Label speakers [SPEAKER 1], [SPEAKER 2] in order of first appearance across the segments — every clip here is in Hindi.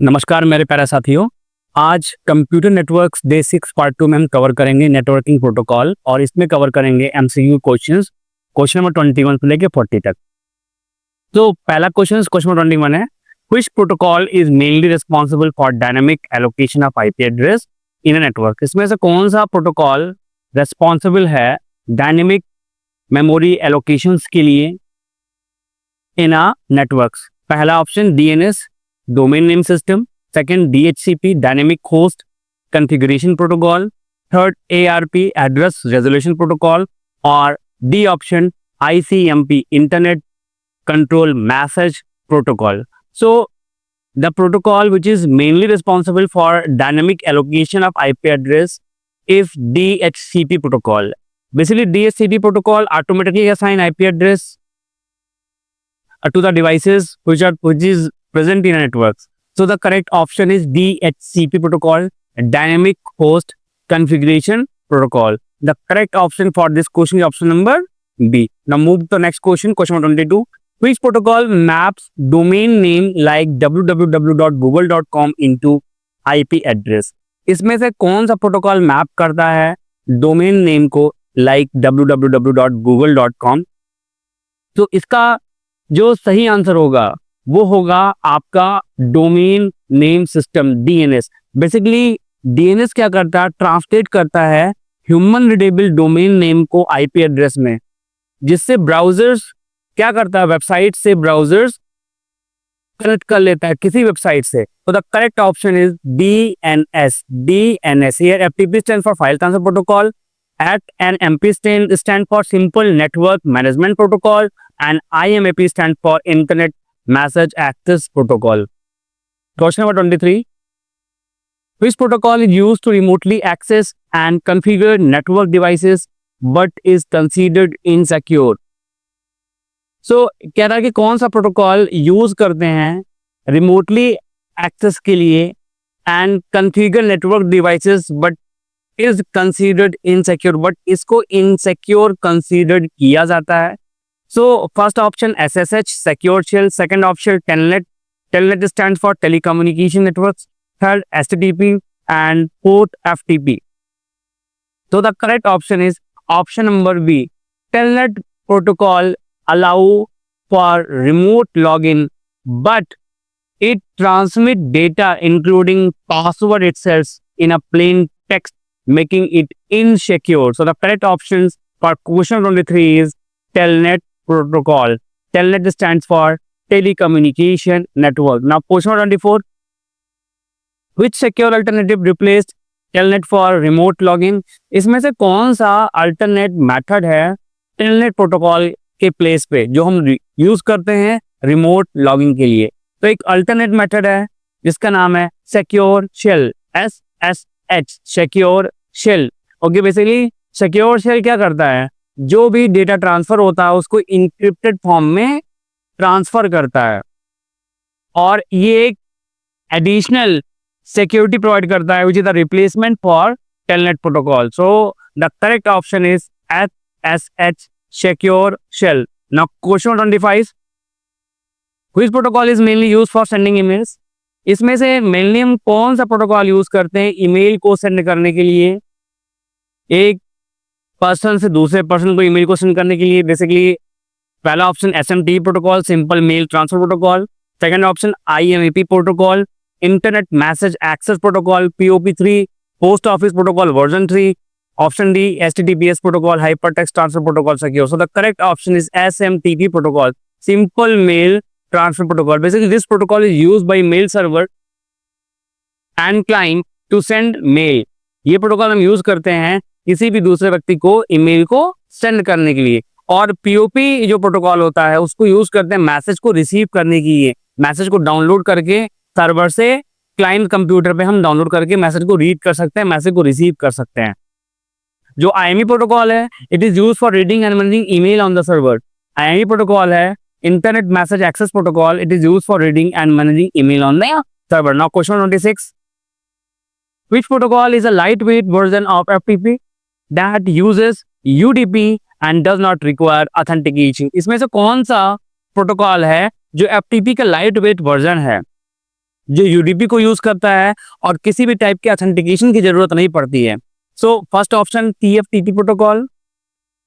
[SPEAKER 1] नमस्कार मेरे प्यारे साथियों। आज कंप्यूटर नेटवर्क्स डे 6 पार्ट 2 में हम कवर करेंगे नेटवर्किंग प्रोटोकॉल और इसमें कवर करेंगे एमसीक्यू क्वेश्चंस क्वेश्चन नंबर 21 से लेके 40 तक। तो पहला क्वेश्चन नंबर 21 है, which protocol is mainly responsible for dynamic allocation of IP address in a network. इसमें से कौन सा प्रोटोकॉल रेस्पॉन्सिबल है डायनेमिक मेमोरी एलोकेशंस के लिए इन अ नेटवर्क्स। पहला option DNS domain name system, second DHCP dynamic host configuration protocol, third ARP address resolution protocol और D option ICMP internet control message protocol. So the protocol which is mainly responsible for dynamic allocation of IP address is DHCP protocol. Basically, DHCP protocol automatically assign IP address to the devices which is present in a network. So the correct option is DHCP protocol, dynamic host configuration protocol. The correct option for this question is option number B. Now move to the next question, question number 22. Which protocol maps domain name like www.google.com into IP address? इसमें से कौन सा प्रोटोकॉल मैप करता है डोमेन नेम को लाइक www.google.com? तो इसका जो सही आंसर होगा वो होगा आपका domain name system DNS. Basically DNS क्या करता है, ट्रांसलेट करता है ह्यूमन रीडेबल डोमेन नेम को आईपी एड्रेस में, जिससे ब्राउजर्स क्या करता है, वेबसाइट से ब्राउजर्स कनेक्ट कर लेता है किसी वेबसाइट से। तो the correct option is DNS. DNS here FTP stand for file transfer protocol, NMP stand for simple network management protocol and IMAP stand for internet message access protocol. Question number 23, which protocol is used to remotely access and configure network devices but is considered insecure? सो कह रहा है कि कौन सा प्रोटोकॉल यूज करते हैं रिमोटली एक्सेस के लिए and configure network devices but is considered insecure, बट इसको इनसिक्योर कंसीडर्ड किया जाता है। So first option SSH secure shell, second option telnet, telnet stands for telecommunication networks, third HTTP and fourth FTP. तो the correct option is option number B. Telnet protocol allow for remote login, but it transmit data including password itself in a plain text, making it insecure. So the correct options for question 23 is Telnet protocol. Telnet stands for telecommunication network. Now question 24, which secure alternative replaced Telnet for remote login? इसमें से कौन सा alternate method है Telnet protocol के प्लेस पे जो हम यूज करते हैं रिमोट लॉगिंग के लिए? तो एक अल्टरनेट मेथड है जिसका नाम है secure shell, SSH secure shell. Okay, basically secure shell क्या करता है, जो भी डेटा ट्रांसफर होता है उसको इंक्रिप्टेड फॉर्म में ट्रांसफर करता है और ये एक एडिशनल सिक्योरिटी प्रोवाइड करता है which is the replacement for telnet protocol. So the correct option is SSH secure shell. Now question 25, which protocol is mainly used for sending emails? इसमें से मेनली हम कौन सा प्रोटोकॉल यूज करते हैं ईमेल को सेंड करने के लिए, एक पर्सन से दूसरे पर्सन को ईमेल को सेंड करने के लिए? बेसिकली पहला option SMT protocol, simple mail transfer protocol, second option IMAP protocol, internet message access protocol, POP3 post office protocol version 3, option D HTTPS protocol, hypertext transfer protocol secure. So the correct option is SMTP protocol, simple mail transfer protocol. Basically this protocol is used by mail server and client to send mail. ये प्रोटोकॉल हम यूज करते हैं किसी भी दूसरे व्यक्ति को ईमेल को सेंड करने के लिए। और POP जो प्रोटोकॉल होता है उसको यूज करते हैं मैसेज को रिसीव करने के लिए। मैसेज को डाउनलोड करके सर्वर से क्लाइंट कंप्यूटर पे हम डाउनलोड करके मैसेज को रीड कर सकते हैं, मैसेज को रिसीव कर सकते हैं। जो IME प्रोटोकॉल है it is use for reading and managing email on the server. IME protocol है internet message access protocol, it is use for reading and managing email on the server. Now question 26, which protocol is a lightweight version of FTP that uses UDP and does not require authentication? इसमें से कौन सा प्रोटोकॉल है जो FTP का लाइट वेट वर्जन है जो यूडीपी को यूज करता है और किसी भी टाइप के ऑथेंटिकेशन की जरूरत नहीं पड़ती है। So first option TFTP protocol,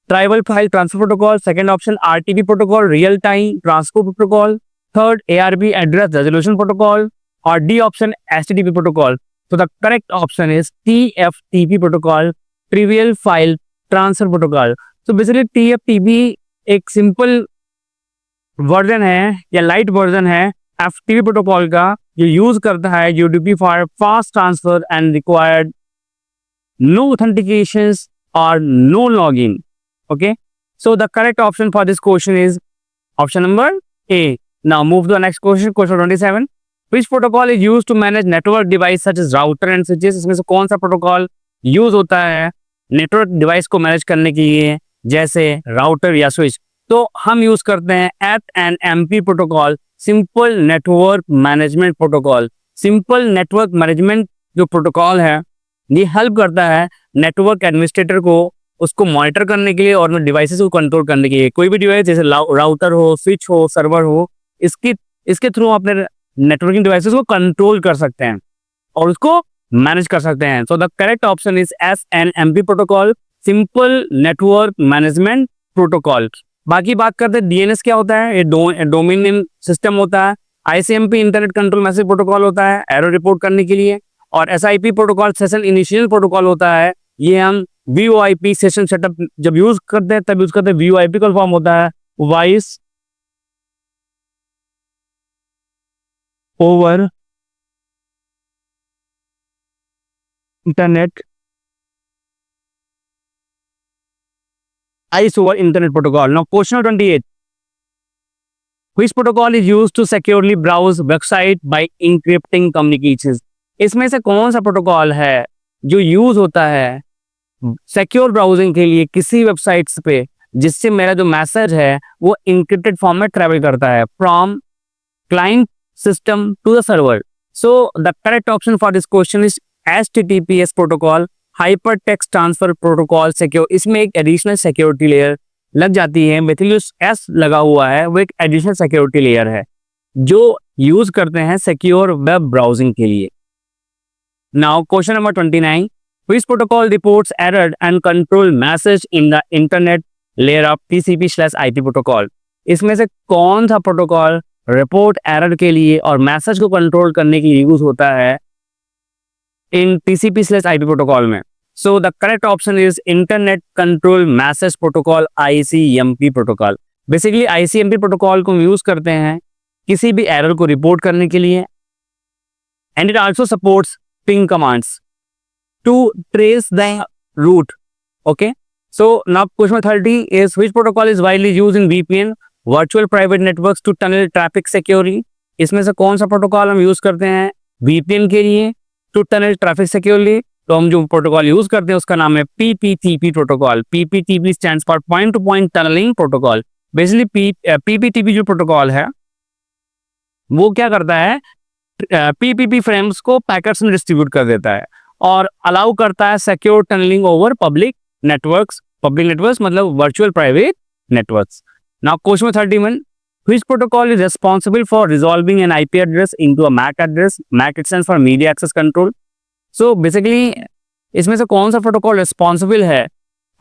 [SPEAKER 1] tribal file transfer protocol. Second option RTP protocol, real time transport protocol. Third ARP address resolution protocol, और डी ऑप्शन एचटीटीपी प्रोटोकॉल। तो the correct option is TFTP protocol, trivial file transfer protocol. तो बेसिकली टीएफटीपी एक सिंपल वर्जन है या लाइट वर्जन है एफटीपी प्रोटोकॉल का, जो यूज करता है UDP for fast transfer and required no authentications और no login. Okay, so the correct option for this question is option number A. Now move to the next question, question 27. Which protocol is used to manage network device such as router and switches? इसमें से कौन सा प्रोटोकॉल यूज होता है नेटवर्क डिवाइस को मैनेज करने के लिए, जैसे राउटर या स्विच? तो हम यूज करते हैं FNMP protocol, simple network management protocol. Simple network management जो प्रोटोकॉल है ये हेल्प करता है नेटवर्क एडमिनिस्ट्रेटर को उसको मॉनिटर करने के लिए और डिवाइसेस को कंट्रोल करने के लिए। कोई भी डिवाइस जैसे राउटर हो, स्विच हो, सर्वर हो, इसके थ्रू अपने नेटवर्किंग डिवाइसेस को कंट्रोल कर सकते हैं और उसको मैनेज कर सकते हैं। So the correct option is FNMP protocol, simple network management protocol. बाकी बात करते हैं डीएनएस क्या होता है। ये डोमेन नेम सिस्टम होता है। ICMP internet control message protocol होता है एरर रिपोर्ट करने के लिए। और SIP protocol session initial protocol होता है। ये हम VoIP सेशन सेटअप जब यूज करते हैं तब यूज करते हैं। VoIP का फॉर्म होता है voice over internet, ice over internet protocol. Now question 28, which protocol is used to securely browse website by encrypting communications? इसमें से कौन सा प्रोटोकॉल है जो यूज होता है सिक्योर ब्राउजिंग के लिए किसी वेबसाइट्स पे, जिससे मेरा जो मैसेज है वो इंक्रिप्टेड फॉर्म में ट्रेवल करता है from client system to the server? So the correct option for this question is HTTPS protocol, hyper text transfer protocol secure. इसमें एक एडिशनल सिक्योरिटी लेयर लग जाती है। बेसिकली एस लगा हुआ है वो एक एडिशनल सिक्योरिटी लेयर है जो यूज करते हैं सिक्योर वेब ब्राउजिंग के लिए। Now question number 29, which protocol reports error and control message in the internet layer of TCP/IP protocol? इसमें से कौन सा प्रोटोकॉल रिपोर्ट एरर के लिए और मैसेज को कंट्रोल करने के लिए यूज होता है इन TCP/IP प्रोटोकॉल में? सो the correct option is internet control message protocol, ICMP protocol. Basically ICMP protocol को यूज करते हैं किसी भी एरर को रिपोर्ट करने के लिए। And it also supports ping commands to trace the route. Okay, so now question 30 is which protocol is widely used in VPN, virtual private networks, to tunnel traffic securely? इसमें से कौन सा प्रोटोकॉल हम यूज करते हैं VPN के लिए टू टनल ट्रैफिक सिक्योरली? तो हम जो प्रोटोकॉल यूज करते हैं उसका नाम है PPTP protocol. PPTP stands for point to point tunneling protocol. Basically PPTP जो प्रोटोकॉल है वो क्या करता है, PPP फ्रेम्स को पैकेट्स में डिस्ट्रीब्यूट कर देता है और अलाउ करता है secure tunneling over public networks. Public networks मतलब virtual private networks. Now question 31, which protocol is responsible for resolving an IP address into a MAC address? MAC stands for media access control. So basically इसमें से कौन सा प्रोटोकॉल रिस्पॉन्सिबल है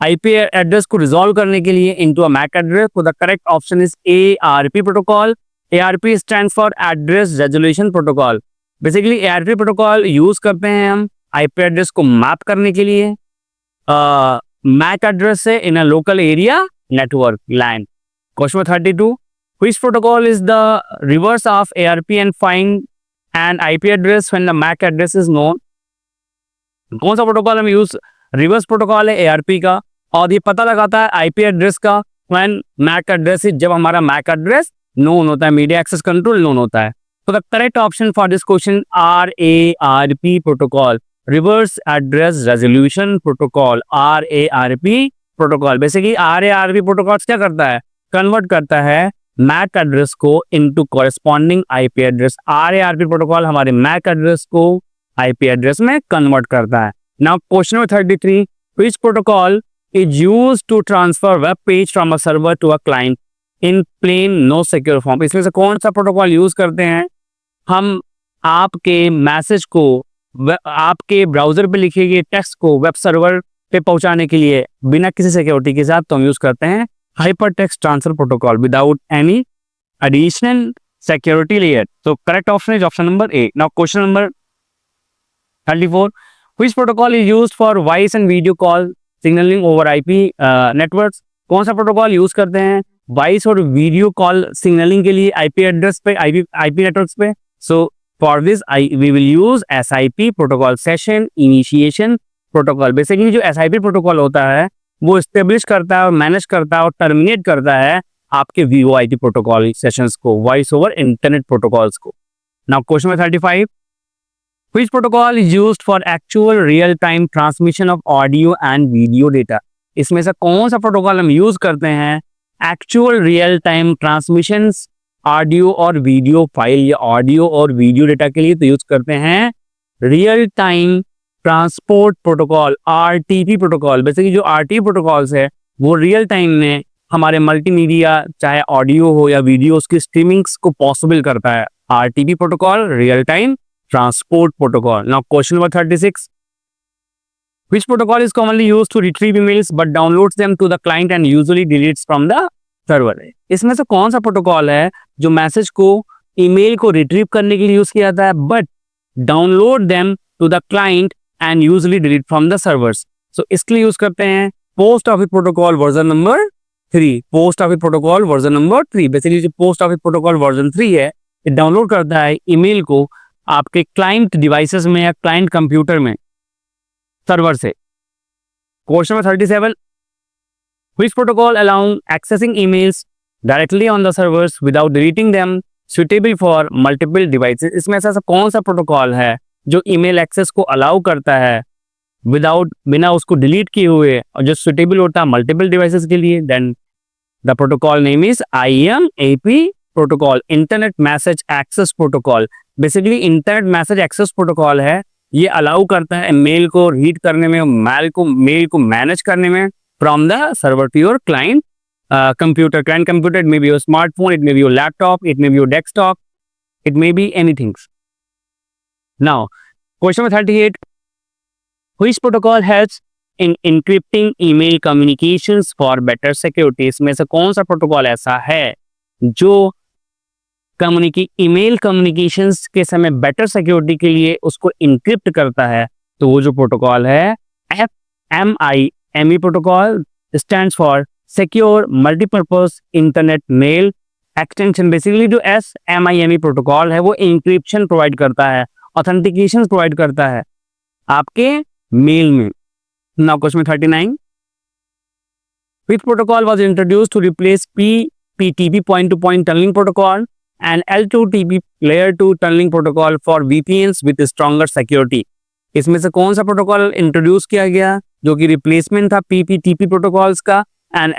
[SPEAKER 1] IP एड्रेस को रिजॉल्व करने के लिए into a MAC address? तो the correct option is ARP protocol. ARP stands for address resolution protocol. Basically ARP protocol use करते हैं हम IP एड्रेस को मैप करने के लिए MAC एड्रेस से in a local area network LAN. Question 32, which protocol is the reverse of ARP and find an IP address when the MAC address is known? कौन सा प्रोटोकॉल हम यूज, रिवर्स प्रोटोकॉल है ARP का और ये पता लगाता है IP एड्रेस का when MAC एड्रेस, जब हमारा MAC एड्रेस नोन होता है, मीडिया एक्सेस कंट्रोल नोन होता है। तो the correct option for this question RARP protocol, reverse address resolution protocol, RARP protocol. Basically RARP protocol क्या करता है, कन्वर्ट करता है मैक एड्रेस को into corresponding IP address. RARP protocol हमारे मैक एड्रेस को IP एड्रेस में कन्वर्ट करता है। Now question number 33, which protocol is used to transfer web page from a server to a client in plain no secure form? इसमें से कौन सा प्रोटोकॉल यूज करते हैं हम आपके मैसेज को आपके ब्राउजर पे लिखे गए टेक्स्ट को वेब सर्वर पे पहुंचाने के लिए बिना किसी सिक्योरिटी के साथ तो हम यूज करते हैं hyper text transfer protocol without any additional security layer. तो correct option is option number A. Now question number 34, which protocol is used for voice and video call signaling over IP networks? कौन सा प्रोटोकॉल यूज करते हैं वॉइस और वीडियो कॉल सिग्नलिंग के लिए आईपी एड्रेस पे, आईपी नेटवर्क्स पे? So for this we will use SIP protocol, session initiation protocol. Basically जो एसआईपी प्रोटोकॉल होता है वो एस्टेब्लिश करता है और मैनेज करता है और टर्मिनेट करता है आपके वीओआईपी प्रोटोकॉल सेशंस को, वॉइस ओवर इंटरनेट प्रोटोकॉल्स को। Now question number 35, which protocol is used for actual real time transmission of audio and video data? इसमें से कौन सा प्रोटोकॉल हम यूज करते हैं actual real time transmission audio और वीडियो फाइल या ऑडियो और वीडियो डेटा के लिए? तो यूज करते हैं real time transport protocol, RTP protocol. Basically जो आरटीपी प्रोटोकॉल्स है वो रियल टाइम में हमारे मल्टीमीडिया चाहे ऑडियो हो या वीडियो उसकी स्ट्रीमिंग्स को पॉसिबल करता है। RTP protocol, real time transport protocol. Now question number 36, which protocol is commonly used to retrieve emails but downloads them to the client and usually deletes from the server? इसमें से कौन सा प्रोटोकॉल है जो मैसेज को ईमेल को रिट्रीव करने के लिए यूज किया जाता है but download them to the client and usually delete from the servers? So इसके लिए यूज करते हैं post office protocol version number 3। Post office protocol version number 3। Basically जो पोस्ट ऑफिस प्रोटोकॉल वर्जन 3 है ये डाउनलोड करता है ईमेल को आपके क्लाइंट डिवाइसेस में या क्लाइंट कंप्यूटर में सर्वर से। Question number 37, which protocol allow accessing emails directly on the servers without deleting them suitable for multiple devices? इसमें ऐसा कौन सा प्रोटोकॉल है जो ईमेल एक्सेस को अलाउ करता है बिना उसको डिलीट किए हुए और जो सुटेबल होता है मल्टीपल डिवाइसेस के लिए? Then the protocol name is IMAP protocol, internet message access protocol. Basically internet message access protocol है, ये अलाउ करता है मेल को रीड करने में, मेल को मैनेज करने में from the server to your client computer. Client computer, it may be your smartphone, it may be your laptop, it may be your desktop, it may be anything. Now question number 38, which protocol helps in encrypting email communications for better security? इसमें से कौन सा प्रोटोकॉल ऐसा है जो ईमेल कम्युनिकेशंस के समय बेटर सिक्योरिटी के लिए उसको इंक्रिप्ट करता है? तो वो जो प्रोटोकॉल है FMIME protocol stands for secure multipurpose internet mail extension. Basically जो SMIME प्रोटोकॉल है वो इंक्रिप्शन प्रोवाइड करता है, ऑथेंटिकेशन प्रोवाइड करता है आपके मेल में। Now question 39, which protocol was introduced to replace PPTP point to point tunneling protocol and L2TP layer 2 tunneling protocol for VPNs with stronger security? इसमें से कौन सा प्रोटोकॉल इंट्रोड्यूस किया गया जो कि रिप्लेसमेंट था PPTP प्रोटोकॉल्स का एंड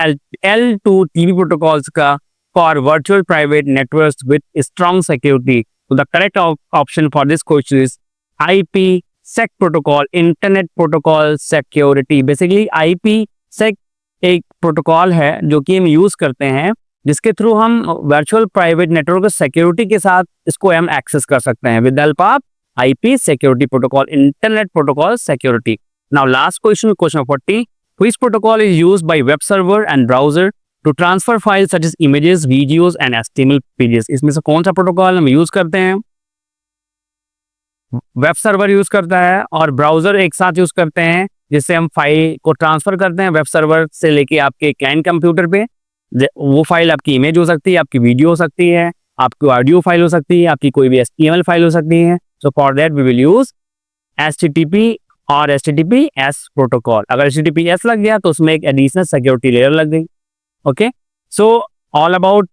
[SPEAKER 1] L2TP प्रोटोकॉल्स का for virtual private networks with strong security? तो the correct option for this question is IPsec protocol, internet protocol security. Basically IPsec एक प्रोटोकॉल है जो कि हम यूज करते हैं जिसके थ्रू हम वर्चुअल प्राइवेट नेटवर्क सिक्योरिटी के साथ इसको हम एक्सेस कर सकते हैं with help of IP security protocol, internet protocol security. Now last question 40, which protocol is used by web server and browser to transfer files such as images, videos and HTML pages? इसमें से कौन सा प्रोटोकॉल हम यूज करते हैं? वेब सर्वर यूज करता है और ब्राउजर एक साथ यूज करते हैं जिससे हम फाइल को ट्रांसफर करते हैं वेब सर्वर से लेके आपके क्लाइंट कंप्यूटर पे। वो फाइल आपकी इमेज हो सकती है, आपकी वीडियो हो सकती है, आपकी ऑडियो फाइल हो सकती है, आपकी कोई भी HTML फाइल हो सकती है। So for that we will use HTTP और HTTPS प्रोटोकॉल। अगर HTTPS लग गया तो उसमें एक एडिशनल सिक्योरिटी लेयर लग गई। Okay, so all about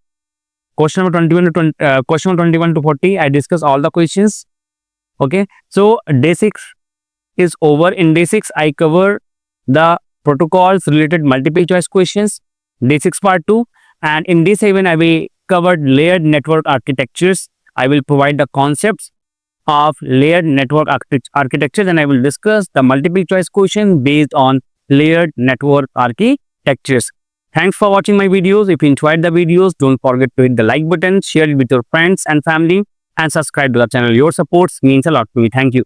[SPEAKER 1] question number 21 to 40 I discuss all the questions. Okay, so day 6 is over. In day 6 I cover the protocols related multiple choice questions, day 6 part 2, and in day 7 I will cover layered network architectures. I will provide the concepts of layered network architectures and I will discuss the multiple choice question based on layered network architectures. Thanks for watching my videos. If you enjoyed the videos, don't forget to hit the like button, share it with your friends and family. and subscribe to the channel. Your supports means a lot to me. Thank you.